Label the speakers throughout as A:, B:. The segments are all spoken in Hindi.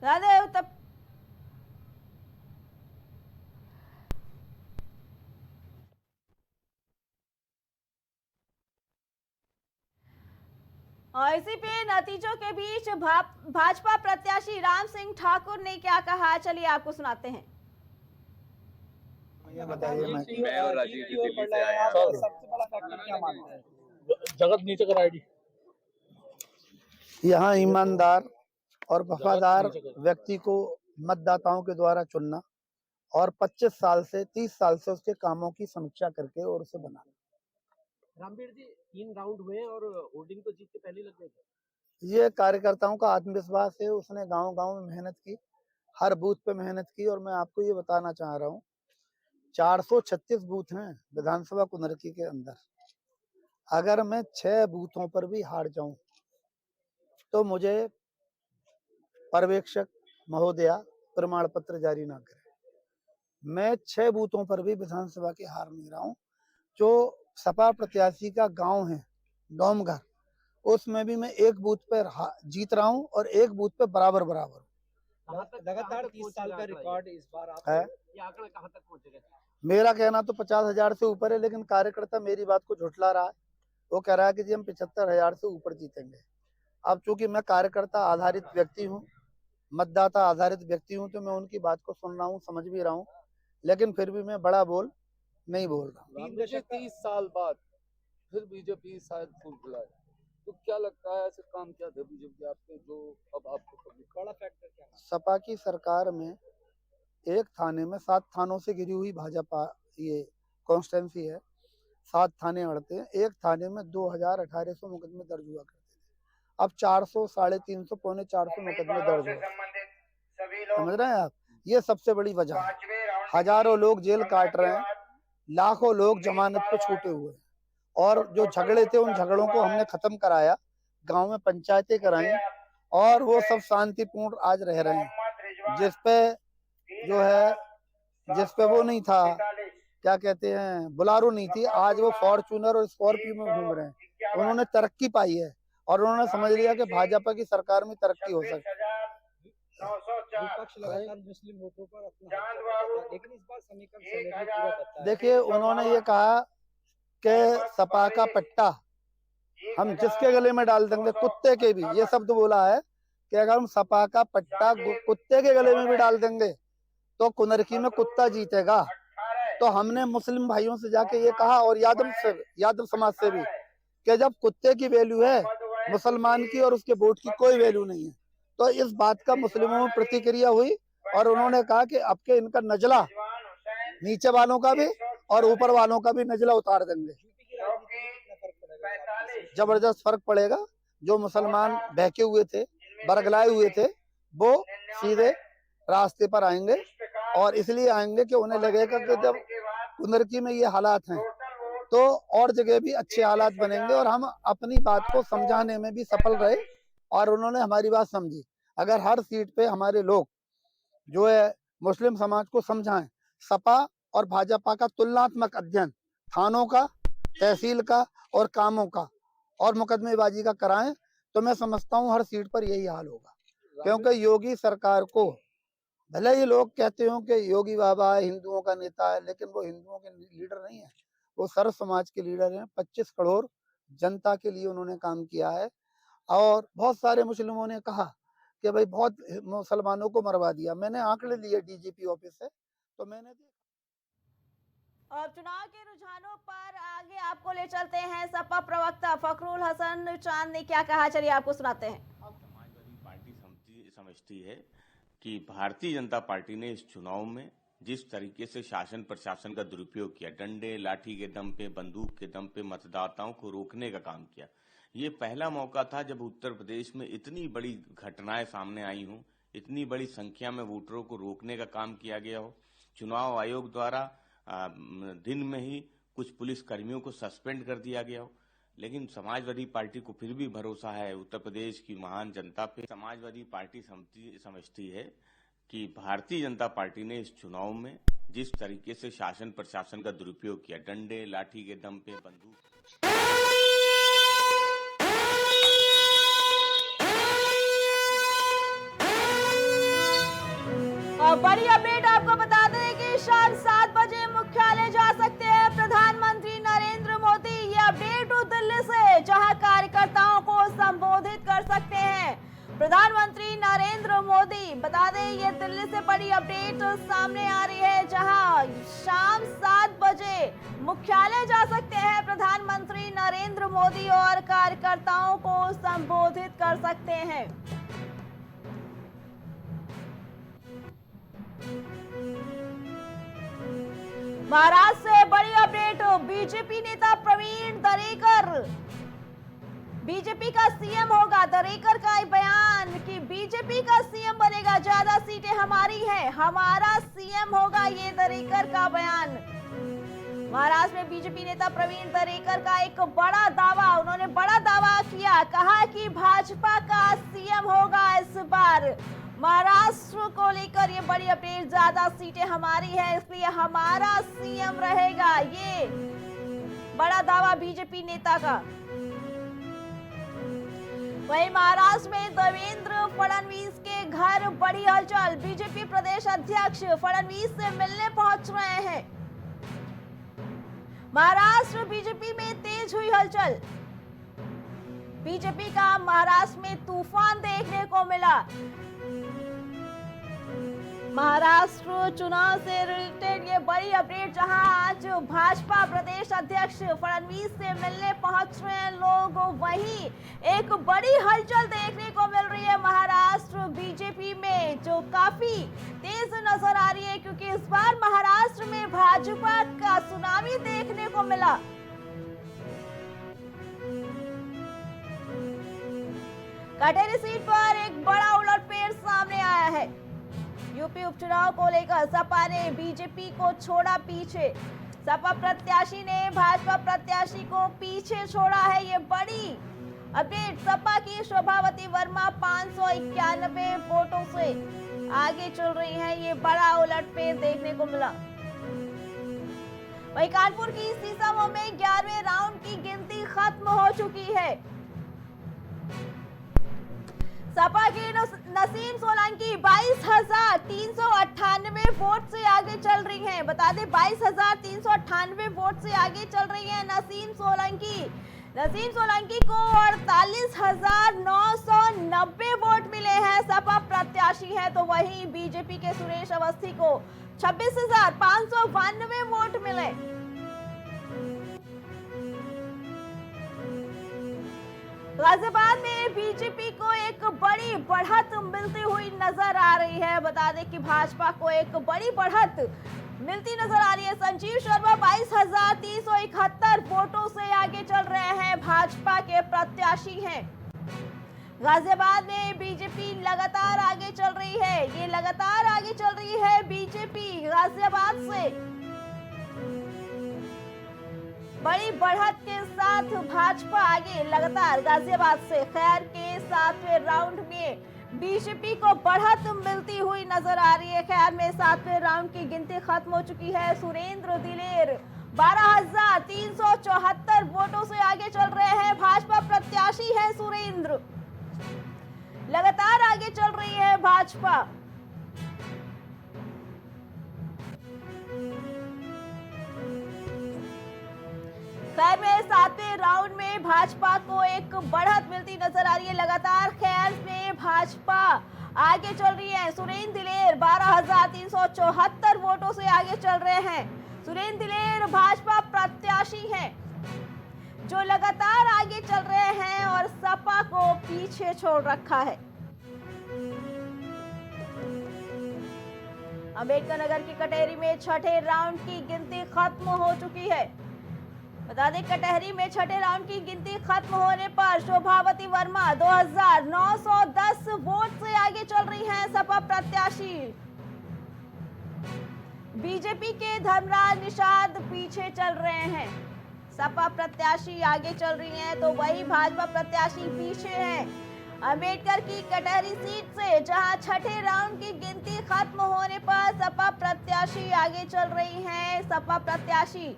A: राधे उत्तर और इसी पे नतीजों के बीच भाजपा प्रत्याशी राम सिंह ठाकुर ने क्या कहा, चलिए आपको सुनाते हैं।
B: ये बताइए,
C: मैं और राजीव जी दिल्ली से आए हैं।
B: सबसे बड़ा फैक्टर क्या मानते हैं? जगत नीचे का आईडी यहाँ ईमानदार और वफादार व्यक्ति को मतदाताओं के द्वारा चुनना और 25 साल से 30 साल से उसके कामों की समीक्षा करके और उसे बनाना।
D: रामवीर जी 3 राउंड हुए और होर्डिंग तो जीत के पहले लग गए थे।
B: ये कार्यकर्ताओं का आत्मविश्वास है। उसने गांव-गांव में मेहनत की, हर बूथ पे मेहनत की। और मैं आपको ये बताना चाह रहा हूँ, 436 बूथ हैं विधानसभा कुनरकी के अंदर। अगर मैं 6 बूथों पर भी हार जाऊं तो मुझे पर्यवेक्षक महोदया प्रमाण पत्र जारी ना करे। मैं 6 बूथों पर भी विधानसभा के हार नहीं रहा हूँ। जो सपा प्रत्याशी का गांव है डोमघर, उसमें भी मैं एक बूथ पर जीत रहा हूँ और एक बूथ पे बराबर
D: लगातार 30 साल का रिकॉर्ड इस बार आप
B: है।
D: ये आंकड़ा कहां तक पहुंचेगा?
B: मेरा कहना तो 50,000 से ऊपर है, लेकिन कार्यकर्ता मेरी बात को झुठला रहा है। वो कह रहा है कि जी हम 75,000 से ऊपर जीतेंगे। अब चूंकि मैं कार्यकर्ता आधारित व्यक्ति हूँ, मतदाता आधारित व्यक्ति हूँ, तो मैं उनकी बात को सुन रहा हूँ, समझ भी रहा हूँ, लेकिन फिर भी मैं बड़ा बोल नहीं बोल रहा हूँ।
C: 3 दशक 30 साल बाद फिर बीजेपी शायद फूल फुलाए, तो क्या लगता है ऐसे काम क्या थे बीजेपी आपके जो अब आपको
D: बड़ा फैक्टर क्या है?
B: सपा की सरकार में एक थाने में 7 थानों से घिरी हुई भाजपा ये कॉन्स्टिट्यूंसी है, 7 थाने अड़ते हैं। एक थाने में 2,1800 मुकदमे दर्ज हुआ करते थे, अब 400, 350, पौने 400 मुकदमे दर्ज हो। समझ रहे हैं आप? ये सबसे बड़ी वजह है। हजारों लोग जेल काट रहे हैं, लाखों लोग जमानत पे छूटे हुए हैं। और जो झगड़े थे उन झगड़ों को हमने खत्म कराया, गांव में पंचायतें कराई और वो सब शांतिपूर्ण आज रह रहे हैं। जिसपे जो है, जिसपे वो नहीं था, क्या कहते हैं, बुलारो नहीं थी, आज वो फॉर्च्यूनर और स्कॉर्पियो में घूम रहे हैं। उन्होंने तरक्की पाई है और उन्होंने समझ लिया कि भाजपा की सरकार में तरक्की हो सकती है।
D: विपक्ष लगातार मुस्लिम वोटों पर अपना हाथ चलाता है, लेकिन इस बार समीकरण समीकरण पूरा करता है।
B: देखिए, उन्होंने ये कहा कि सपा का पट्टा हम जिसके गले में डाल देंगे, कुत्ते के भी, ये शब्द बोला है कि अगर हम सपा का पट्टा कुत्ते के गले में भी डाल देंगे तो कुनरकी में कुत्ता जीतेगा। तो हमने मुस्लिम भाइयों से जाके ये कहा और यादव समाज से भी कि जब कुत्ते की वैल्यू है, मुसलमान की और उसके वोट की कोई वैल्यू नहीं है। तो इस बात का मुस्लिमों में प्रतिक्रिया हुई और उन्होंने कहा कि अब के इनका नजला, नीचे वालों का भी और ऊपर वालों का भी नजला उतार देंगे। जबरदस्त फर्क पड़ेगा। जो मुसलमान बहके हुए थे, बरगलाए हुए थे, वो सीधे रास्ते पर आएंगे और इसलिए आएंगे कि उन्हें लगेगा कि जब कुनरकी में ये हालात हैं तो और जगह भी अच्छे हालात बनेंगे और हम अपनी बात को समझाने में भी सफल रहे और उन्होंने हमारी बात समझी। अगर हर सीट पे हमारे लोग जो है मुस्लिम समाज को समझाएं, सपा और भाजपा का तुलनात्मक अध्ययन थानों का, तहसील का और कामों का और मुकदमेबाजी का कराएं, तो मैं समझता हूं हर सीट पर यही हाल होगा। क्योंकि योगी सरकार को, भले ही लोग कहते हो कि योगी बाबा हिंदुओं का नेता है, लेकिन वो हिंदुओं के लीडर नहीं है, वो सर्व समाज के लीडर हैं। 25 करोड़ जनता के लिए उन्होंने काम किया है और बहुत सारे मुस्लिमों ने कहा कि भाई बहुत मुसलमानों को मरवा दिया। मैंने आंकड़े लिए डीजीपी ऑफिस से, तो मैंने
A: और चुनाव के रुझानों पर आगे आपको ले चलते हैं। सपा प्रवक्ता फखरुल हसन चांद ने क्या कहा, चलिए आपको सुनाते हैं।
E: समाजवादी पार्टी समझती है कि भारतीय जनता पार्टी ने इस चुनाव में जिस तरीके से शासन प्रशासन का दुरुपयोग किया, डंडे लाठी के दम पे, बंदूक के दम पे मतदाताओं को रोकने का काम किया। ये पहला मौका था जब उत्तर प्रदेश में इतनी बड़ी घटनाएं सामने आई हों, इतनी बड़ी संख्या में वोटरों को रोकने का काम किया गया हो। चुनाव आयोग द्वारा दिन में ही कुछ पुलिस कर्मियों को सस्पेंड कर दिया गया हो, लेकिन समाजवादी पार्टी को फिर भी भरोसा है उत्तर प्रदेश की महान जनता पे। समाजवादी पार्टी समझती है कि भारतीय जनता पार्टी ने इस चुनाव में जिस तरीके से शासन प्रशासन का दुरुपयोग किया, डंडे लाठी के दम पे, बंदूक
A: बड़ी अपडेट आपको बता दें कि शाम 7 बजे मुख्यालय जा सकते हैं प्रधानमंत्री नरेंद्र मोदी। ये अपडेट दिल्ली से, जहां कार्यकर्ताओं को संबोधित कर सकते हैं प्रधानमंत्री नरेंद्र मोदी। बता दें ये दिल्ली से बड़ी अपडेट सामने आ रही है, जहां शाम 7 बजे मुख्यालय जा सकते हैं प्रधानमंत्री नरेंद्र मोदी और कार्यकर्ताओं को संबोधित कर सकते हैं। महाराष्ट्र से बड़ी अपडेट, बीजेपी नेता प्रवीण दरेकर बीजेपी का सीएम होगा। दरेकर का बयान कि बीजेपी का सीएम बनेगा, ज्यादा सीटें हमारी हैं, हमारा सीएम होगा, ये दरेकर का बयान। महाराष्ट्र में बीजेपी नेता प्रवीण दरेकर का एक बड़ा दावा, उन्होंने बड़ा दावा किया, कहा कि भाजपा का सीएम होगा इस बार। महाराष्ट्र को लेकर ये बड़ी अपडेट, ज्यादा सीटें हमारी है इसलिए हमारा सीएम रहेगा, ये बड़ा दावा बीजेपी नेता का। वहीं महाराष्ट्र में देवेंद्र फडणवीस के घर बड़ी हलचल, बीजेपी प्रदेश अध्यक्ष फडणवीस से मिलने पहुंच रहे हैं। महाराष्ट्र बीजेपी में तेज हुई हलचल, बीजेपी का महाराष्ट्र में तूफान देखने को मिला। महाराष्ट्र चुनाव से रिलेटेड ये बड़ी अपडेट, जहां आज भाजपा प्रदेश अध्यक्ष फडणवीस से मिलने पहुंच रहे हैं लोग, वहीं एक बड़ी हलचल देखने को मिल रही है महाराष्ट्र बीजेपी में, जो काफी तेज नजर आ रही है, क्योंकि इस बार महाराष्ट्र में भाजपा का सुनामी देखने को मिला। कटेरी सीट पर एक बड़ा उलटफेर सामने आया है। यूपी उपचुनाव को लेकर सपा ने बीजेपी को छोड़ा पीछे, सपा प्रत्याशी ने भाजपा प्रत्याशी को पीछे छोड़ा है। ये बड़ी अपडेट, सपा की शोभावती वर्मा 591 वोटों से आगे चल रही हैं, ये बड़ा उलटफेर देखने को मिला। वहीं कानपुर की सीसामऊ में 11वें राउंड की गिनती खत्म हो चुकी है। सपा की नसीम सोलंकी 22,398 वोट से आगे चल रही हैं। बता दें 22,398 वोट से आगे चल रही हैं नसीम सोलंकी। नसीम सोलंकी को 48,990 वोट मिले हैं, सपा प्रत्याशी है। तो वहीं बीजेपी के सुरेश अवस्थी को 26,592 वोट मिले। गाजियाबाद में बीजेपी को एक बड़ी बढ़त मिलती हुई नजर आ रही है। बता दें कि भाजपा को एक बड़ी बढ़त मिलती नजर आ रही है। संजीव शर्मा 22,371 वोटों से आगे चल रहे हैं, भाजपा के प्रत्याशी हैं। गाजियाबाद में बीजेपी लगातार आगे चल रही है, ये लगातार आगे चल रही है बीजेपी गाजियाबाद से। बड़ी बढ़त के साथ भाजपा आगे लगातार गाजियाबाद से। खैर के 7वें राउंड में बीजेपी को बढ़त मिलती हुई नजर आ रही है। खैर में 7वें राउंड की गिनती खत्म हो चुकी है। सुरेंद्र दिलेर 12,374 वोटों से आगे चल रहे हैं, भाजपा प्रत्याशी है सुरेंद्र। लगातार आगे चल रही है भाजपा। खैर में 7वें राउंड में भाजपा को एक बढ़त मिलती नजर आ रही है। लगातार खैर में भाजपा आगे चल रही है। सुरेंद्र दिलेर 12,374 वोटों से आगे चल रहे हैं। सुरेंद्र दिलेर भाजपा प्रत्याशी हैं, जो लगातार आगे चल रहे हैं और सपा को पीछे छोड़ रखा है। अंबेडकर नगर की कटेहरी में 6ठे राउंड की गिनती खत्म हो चुकी है। बता दें कटहरी में 6ठे राउंड की गिनती खत्म होने पर शोभावती वर्मा 2,910 वोट से आगे चल रही हैं, सपा प्रत्याशी। बीजेपी के धर्मराज निषाद पीछे चल रहे हैं। सपा प्रत्याशी आगे चल रही हैं, तो वही भाजपा प्रत्याशी पीछे हैं। अंबेडकर की कटहरी सीट से जहां 6ठे राउंड की गिनती खत्म होने पर सपा प्रत्याशी आगे चल रही हैं। सपा प्रत्याशी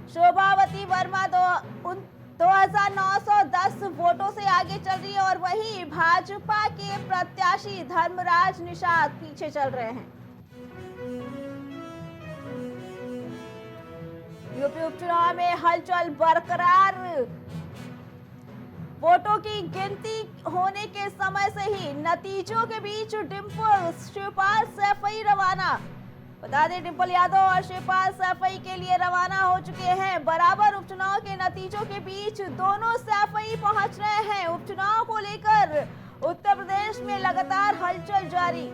A: शोभावती वर्मा 2,910 वोटों से आगे चल रही है और वहीं भाजपा के प्रत्याशी धर्मराज निषाद पीछे चल रहे हैं। यूपी उपचुनाव में हलचल बरकरार। वोटों की गिनती होने के समय से ही नतीजों के बीच डिंपल शिवपाल सैफई रवाना। बता दें डिंपल यादव और शिवपाल सैफई के लिए रवाना हो चुके हैं। बराबर उपचुनाव के नतीजों के बीच दोनों सैफई पहुंच रहे हैं। उपचुनाव को लेकर उत्तर प्रदेश में लगातार हलचल जारी।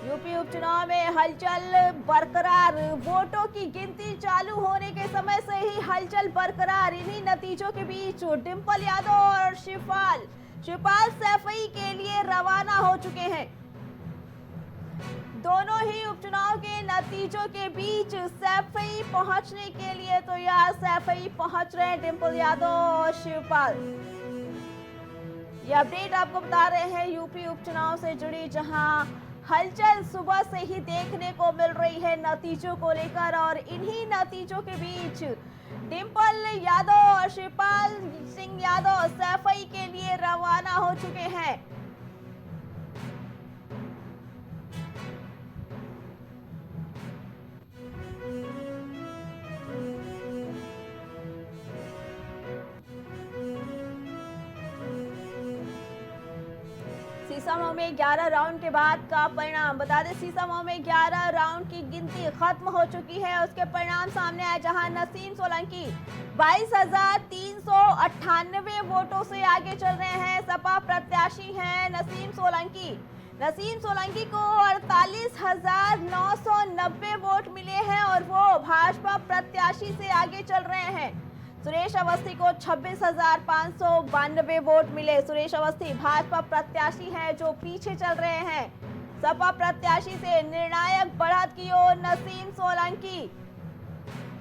A: यूपी उपचुनाव में हलचल बरकरार। वोटों की गिनती चालू होने के समय से ही हलचल बरकरार। इन्हीं नतीजों के बीच डिंपल यादव और शिवपाल सैफई के लिए रवाना हो चुके हैं। दोनों ही उपचुनाव के नतीजों के बीच सैफई पहुंचने के लिए तो यार सैफई पहुंच रहे हैं डिंपल यादव और शिवपाल। ये अपडेट आपको बता रहे हैं यूपी उपचुनाव से जुड़ी, जहां हलचल सुबह से ही देखने को मिल रही है नतीजों को लेकर। और इन्हीं नतीजों के बीच डिंपल यादव और शिवपाल सिंह यादव सैफई के लिए रवाना हो चुके हैं। सीसामऊ में 11 राउंड के बाद का परिणाम बता दें। सीसामऊ में 11 राउंड की गिनती खत्म हो चुकी है। उसके परिणाम सामने आए, जहां नसीम सोलंकी 22,398 वोटों से आगे चल रहे हैं। सपा प्रत्याशी हैं नसीम सोलंकी को 48,990 वोट मिले हैं और वो भाजपा प्रत्याशी से आगे चल रहे हैं। सुरेश अवस्थी को 26,592 वोट मिले। सुरेश अवस्थी भाजपा प्रत्याशी हैं जो पीछे चल रहे हैं। सपा प्रत्याशी से निर्णायक बढ़त की ओर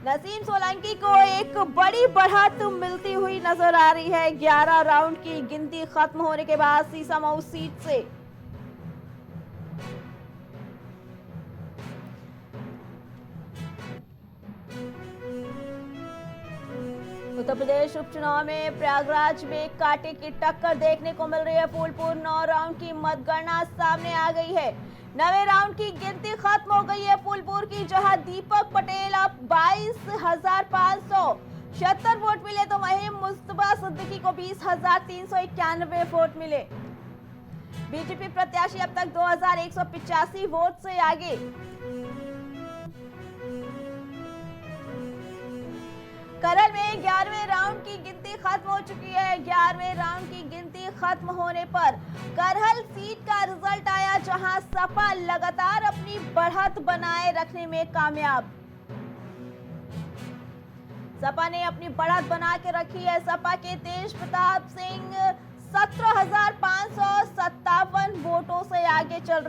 A: नसीम सोलंकी को एक बड़ी बढ़त मिलती हुई नजर आ रही है। 11 राउंड की गिनती खत्म होने के बाद सीसामऊ सीट से उत्तर प्रदेश उपचुनाव में प्रयागराज में कांटे की टक्कर देखने को मिल रही है। फूलपुर 9 राउंड की मतगणना सामने आ गई है। 9वें राउंड की गिनती खत्म हो गई है फूलपुर की, जहां दीपक पटेल अब 22,576 वोट मिले तो वहीं मुस्तफा सिद्दीकी को 20,391 वोट मिले। बीजेपी प्रत्याशी अब तक 2,185 वोट से आगे। करल में 11वें राउंड की गिनती खत्म हो चुकी है। 11वें राउंड की गिनती खत्म होने पर करहल सीट का रिजल्ट आया, जहां सपा लगातार अपनी बढ़त बनाए रखने में कामयाब। सपा ने अपनी बढ़त बना के रखी है। सपा के तेज प्रताप सिंह 17,557 वोटों से आगे चल रहे हैं।